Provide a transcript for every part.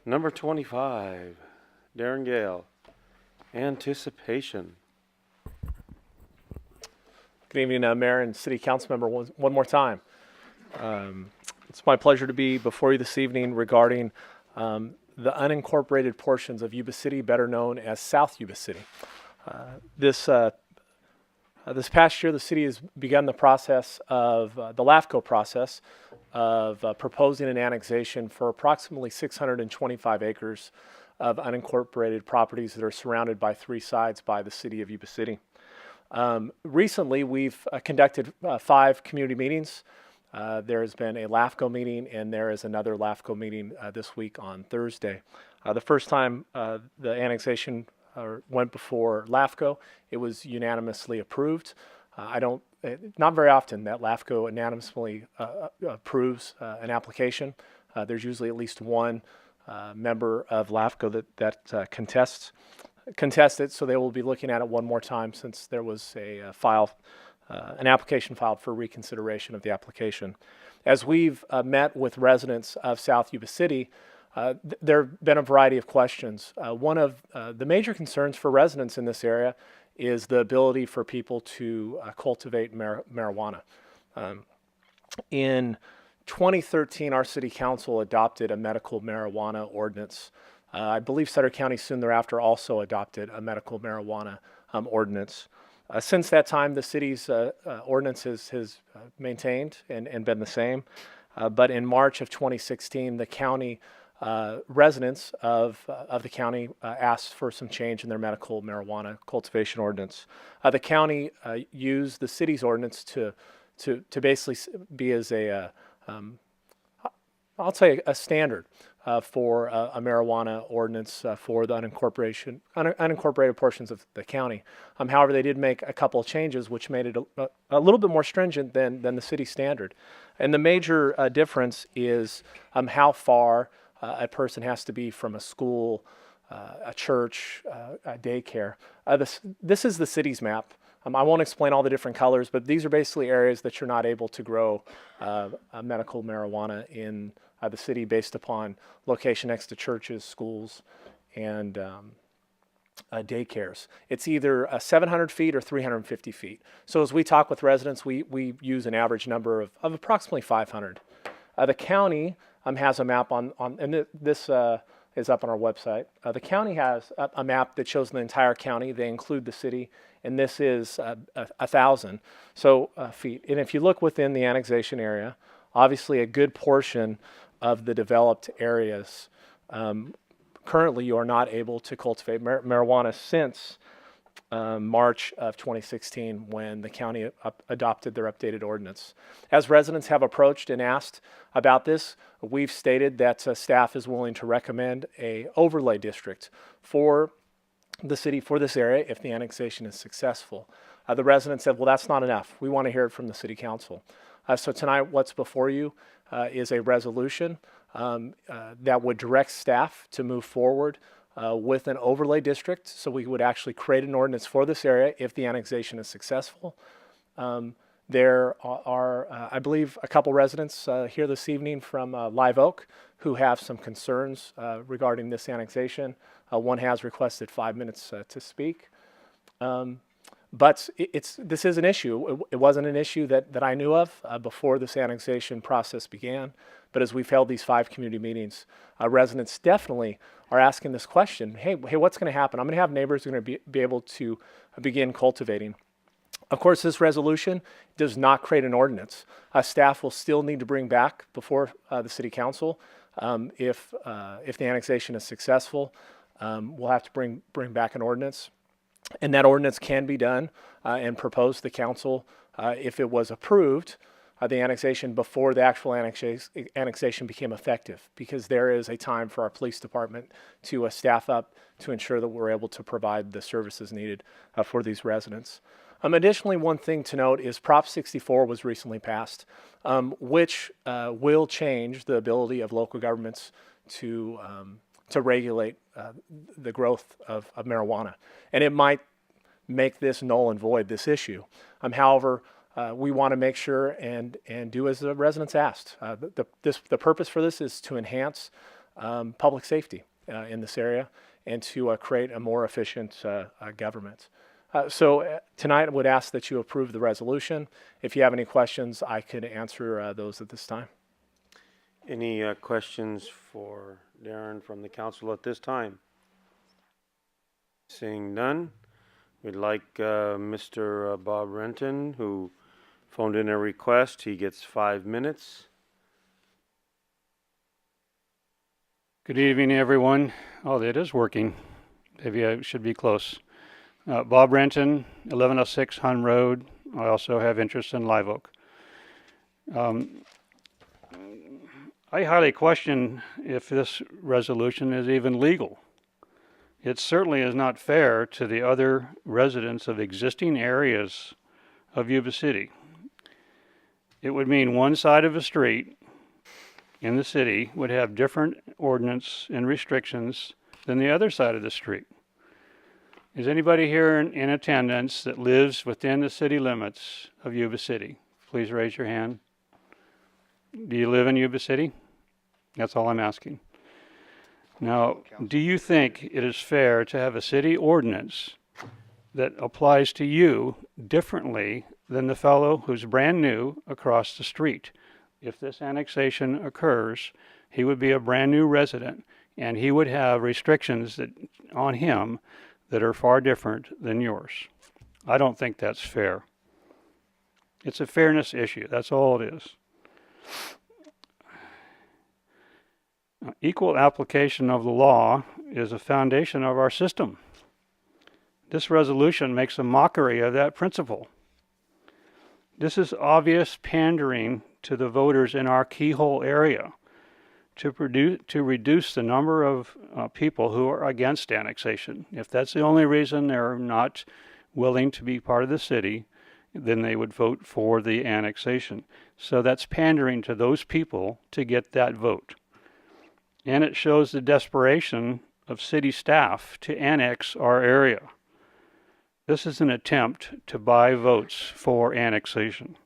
Number 25, Darren Gale, Anticipation. Good evening, Mayor and City Council member. One more time. It's my pleasure to be before you this evening regarding the unincorporated portions of Yuba City, better known as South Yuba City. This past year, the city has begun the process of the LAFCO process of proposing an annexation for approximately 625 acres of unincorporated properties that are surrounded by three sides by the city of Yuba City. Recently, we've conducted 5 community meetings. There has been a LAFCO meeting, and there is another LAFCO meeting this week on Thursday. The first time the annexation went before LAFCO, it was unanimously approved. Not very often that LAFCO unanimously approves an application. There's usually at least one member of LAFCO that contests it, so they will be looking at it one more time since there was an application filed for reconsideration of the application. As we've met with residents of South Yuba City, there have been a variety of questions. One of the major concerns for residents in this area is the ability for people to cultivate marijuana. In 2013, our city council adopted a medical marijuana ordinance. I believe Sutter County soon thereafter also adopted a medical marijuana ordinance. Since that time, the city's ordinance has maintained and been the same. But in March of 2016, the county residents of the county asked for some change in their medical marijuana cultivation ordinance. The county used the city's ordinance to basically be as I'll say a standard for a marijuana ordinance for the unincorporated portions of the county. However, they did make a couple of changes which made it a little bit more stringent than the city standard. And the major difference is how far a person has to be from a school, a church, a daycare. This is the city's map. I won't explain all the different colors, but these are basically areas that you're not able to grow medical marijuana in the city based upon location next to churches, schools, and daycares. It's either 700 feet or 350 feet. So as we talk with residents, we use an average number of approximately 500. The county has a map and this is up on our website. The county has a map that shows the entire county. They include the city, and this is 1,000 feet. And if you look within the annexation area, obviously a good portion of the developed areas, currently you are not able to cultivate marijuana since March of 2016 when the county adopted their updated ordinance. As residents have approached and asked about this, we've stated that staff is willing to recommend a overlay district for the city for this area if the annexation is successful. The residents said, well, that's not enough. We want to hear it from the city council. So tonight what's before you is a resolution that would direct staff to move forward with an overlay district, so we would actually create an ordinance for this area if the annexation is successful. There are, I believe, a couple residents here this evening from Live Oak who have some concerns regarding this annexation. One has requested 5 minutes to speak. But this is an issue. It wasn't an issue that I knew of before this annexation process began. But as we've held these 5 community meetings, residents definitely are asking this question. Hey, what's going to happen? I'm going to have neighbors who are going to be able to begin cultivating. Of course, this resolution does not create an ordinance. Staff will still need to bring back before the city council if the annexation is successful. We'll have to bring back an ordinance. And that ordinance can be done and proposed to the council if it was approved, the annexation before the actual annexation became effective, because there is a time for our police department to staff up to ensure that we're able to provide the services needed for these residents. Additionally, one thing to note is Prop 64 was recently passed, which will change the ability of local governments to regulate the growth of marijuana. And it might make this null and void, this issue. However, we want to make sure and do as the residents asked. The purpose for this is to enhance public safety in this area and to create a more efficient government. So tonight I would ask that you approve the resolution. If you have any questions, I could answer those at this time. Any questions for Darren from the council at this time? Seeing none, we'd like Mr. Bob Renton, who phoned in a request. He gets 5 minutes. Good evening, everyone. Oh, it is working. Maybe I should be close. Bob Renton, 1106 Hun Road. I also have interest in Live Oak. I highly question if this resolution is even legal. It certainly is not fair to the other residents of existing areas of Yuba City. It would mean one side of a street in the city would have different ordinance and restrictions than the other side of the street. Is anybody here in attendance that lives within the city limits of Yuba City? Please raise your hand. Do you live in Yuba City? That's all I'm asking. Now, do you think it is fair to have a city ordinance that applies to you differently than the fellow who's brand new across the street? If this annexation occurs, he would be a brand new resident and he would have restrictions on him that are far different than yours. I don't think that's fair. It's a fairness issue. That's all it is. Equal application of the law is a foundation of our system. This resolution makes a mockery of that principle. This is obvious pandering to the voters in our keyhole area to reduce the number of people who are against annexation. If that's the only reason they're not willing to be part of the city, then they would vote for the annexation. So that's pandering to those people to get that vote. And it shows the desperation of city staff to annex our area. This is an attempt to buy votes for annexation.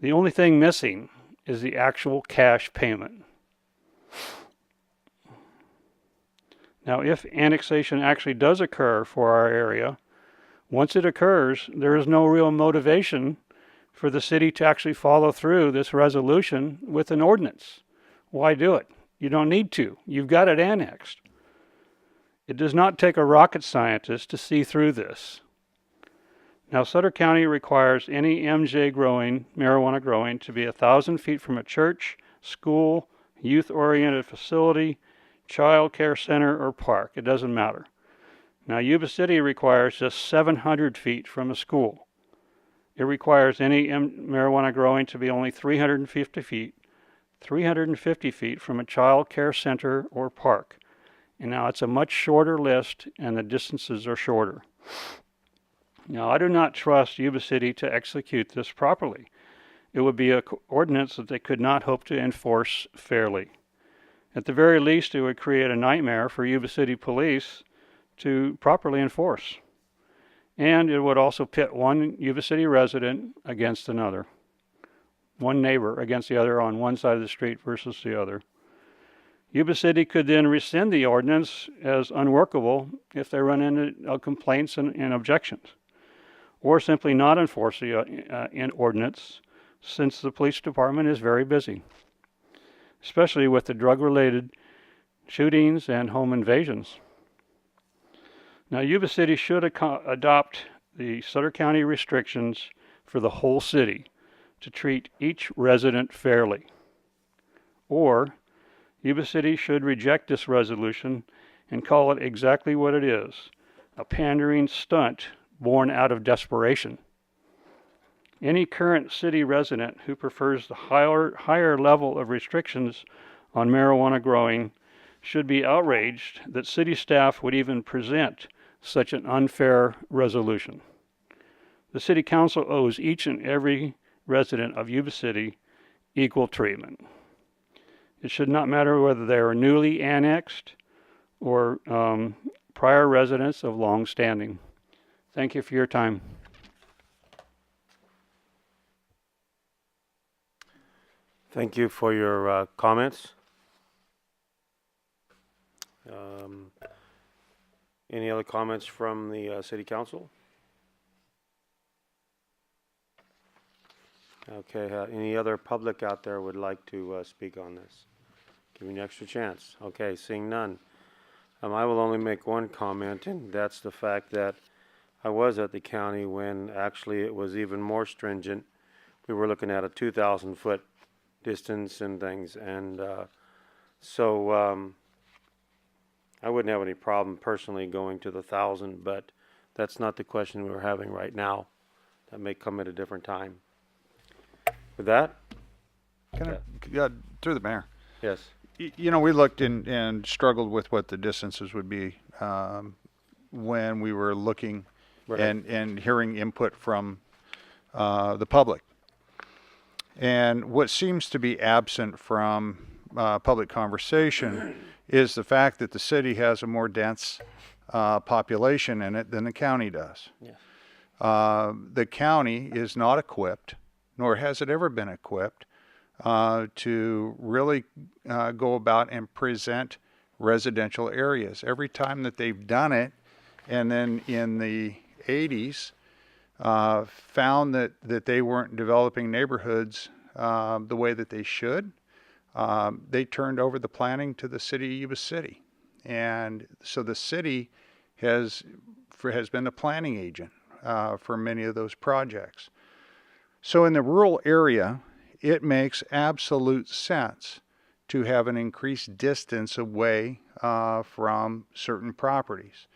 The only thing missing is the actual cash payment. Now, if annexation actually does occur for our area, once it occurs, there is no real motivation for the city to actually follow through this resolution with an ordinance. Why do it? You don't need to. You've got it annexed. It does not take a rocket scientist to see through this. Now, Sutter County requires any marijuana growing, to be 1,000 feet from a church, school, youth-oriented facility, child care center, or park. It doesn't matter. Now, Yuba City requires just 700 feet from a school. It requires any marijuana growing to be only 350 feet from a child care center or park. And now it's a much shorter list and the distances are shorter. Now, I do not trust Yuba City to execute this properly. It would be an ordinance that they could not hope to enforce fairly. At the very least, it would create a nightmare for Yuba City police to properly enforce. And it would also pit one Yuba City resident against another. One neighbor against the other on one side of the street versus the other. Yuba City could then rescind the ordinance as unworkable if they run into complaints and objections, or simply not enforce the ordinance, since the police department is very busy, especially with the drug-related shootings and home invasions. Now, Yuba City should adopt the Sutter County restrictions for the whole city to treat each resident fairly. Or, Yuba City should reject this resolution and call it exactly what it is, a pandering stunt born out of desperation. Any current city resident who prefers the higher level of restrictions on marijuana growing should be outraged that city staff would even present such an unfair resolution. The City Council owes each and every resident of Yuba City equal treatment. It should not matter whether they are newly annexed or prior residents of long standing. Thank you for your time. Thank you for your comments. Um, any other comments from the city council? Okay, any other public out there would like to speak on this? Give me an extra chance. Okay, seeing none. I will only make one comment, and that's the fact that I was at the county when actually it was even more stringent. We were looking at a 2,000 foot distance and things, and so I wouldn't have any problem personally going to the 1,000, but that's not the question we're having right now. That may come at a different time. With that, Through the mayor. yes. You know, we looked and struggled with what the distances would be when we were looking Right. and hearing input from the public. And what seems to be absent from public conversation is the fact that the city has a more dense population in it than the county does. Yes. The county is not equipped, nor has it ever been equipped, to really go about and present residential areas. Every time that they've done it, and then in the 80s, found that they weren't developing neighborhoods the way that they should, they turned over the planning to the city of Yuba City. And so the city has been the planning agent for many of those projects. So in the rural area, it makes absolute sense to have an increased distance away from certain properties.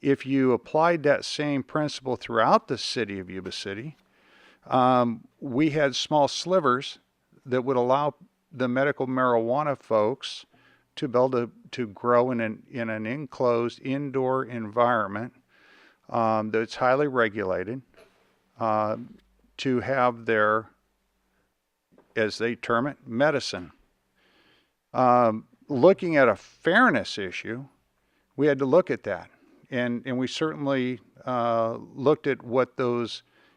If you applied that same principle throughout the city of Yuba City, we had small slivers that would allow the medical marijuana folks to be able to grow in an enclosed indoor environment that's highly regulated, to have their, as they term it, medicine. Looking at a fairness issue, we had to look at that. And we certainly looked at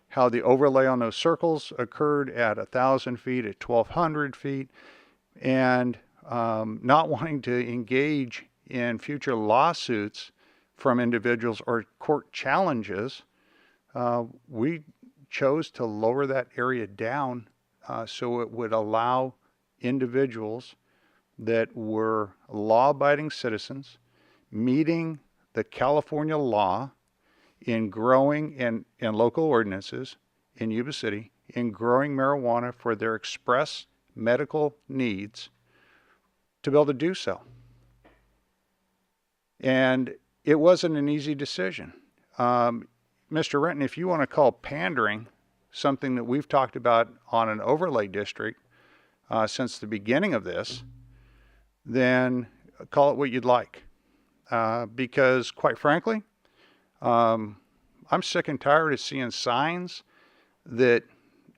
how the overlay on those circles occurred at 1,000 feet, at 1,200 feet, and not wanting to engage in future lawsuits from individuals or court challenges, we chose to lower that area down so it would allow individuals that were law-abiding citizens meeting the California law in growing and local ordinances in Yuba City in growing marijuana for their express medical needs to be able to do so. And it wasn't an easy decision. Mr. Renton, if you want to call pandering something that we've talked about on an overlay district since the beginning of this, then call it what you'd like. Because quite frankly, I'm sick and tired of seeing signs that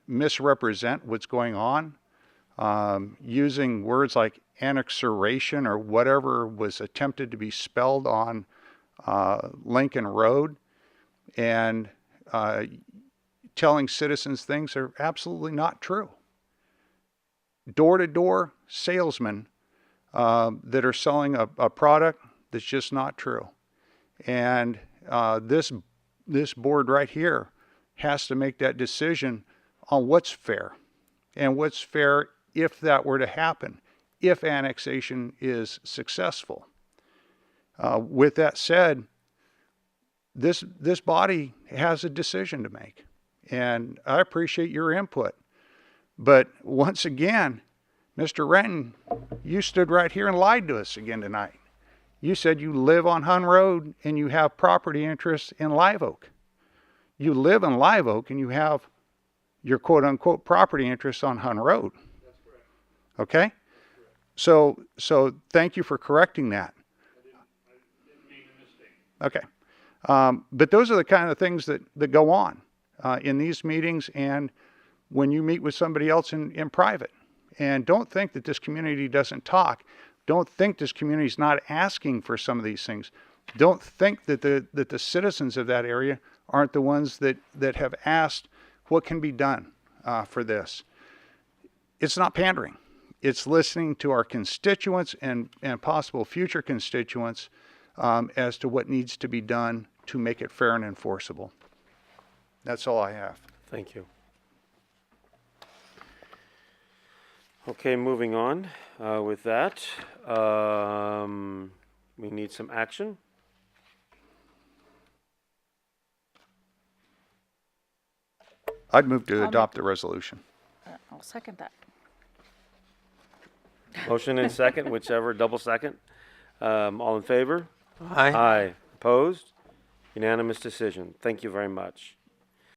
misrepresent what's going on, using words like annexation or whatever was attempted to be spelled on Lincoln Road, and telling citizens things that are absolutely not true. Door-to-door salesmen that are selling a product that's just not true. And this board right here has to make that decision on what's fair, and what's fair if that were to happen, if annexation is successful. With that said, this body has a decision to make, and I appreciate your input. But once again, Mr. Renton, you stood right here and lied to us again tonight. You said you live on Hun Road and you have property interests in Live Oak. You live in Live Oak and you have your quote-unquote property interests on Hun Road. That's correct. Okay? So thank you for correcting that. I didn't make a mistake. Okay. But those are the kind of things that go on in these meetings and when you meet with somebody else in private. And don't think that this community doesn't talk. Don't think this community is not asking for some of these things. Don't think that the citizens of that area aren't the ones that have asked what can be done for this. It's not pandering. it's listening to our constituents and possible future constituents as to what needs to be done to make it fair and enforceable. That's all I have. Thank you. Okay, moving on with that. We need some action. I'd move to adopt the resolution. I'll second that. Motion and second, whichever, double second. All in favor? Aye. Aye. Opposed? Unanimous decision. Thank you very much.